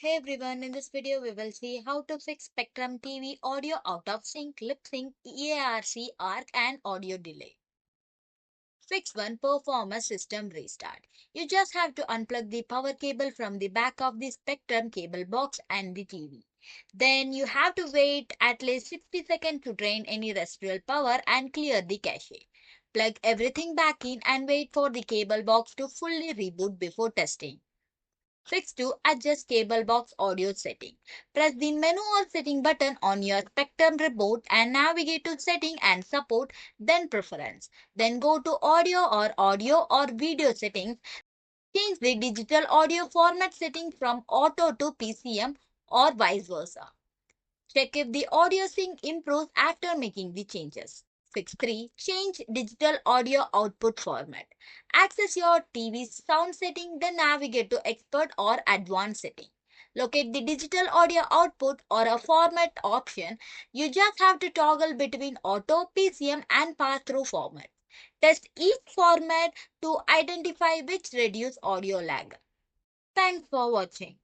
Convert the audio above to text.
Hey everyone, in this video we will see how to fix Spectrum TV audio out of sync, lip sync, eARC, ARC and audio delay. Fix 1 performance system restart. You just have to unplug the power cable from the back of the Spectrum cable box and the TV. Then you have to wait at least 60 seconds to drain any residual power and clear the cache. Plug everything back in and wait for the cable box to fully reboot before testing. Fix to adjust cable box audio setting. Press the menu or setting button on your Spectrum remote and navigate to setting and support, then preference. Then go to audio or video settings. Change the digital audio format setting from auto to PCM or vice versa. Check if the audio sync improves after making the changes. Fix 3. Change digital audio output format. Access your TV's sound setting, then navigate to expert or advanced setting. Locate the digital audio output or a format option. You just have to toggle between auto, PCM and pass-through format. Test each format to identify which reduce audio lag. Thanks for watching.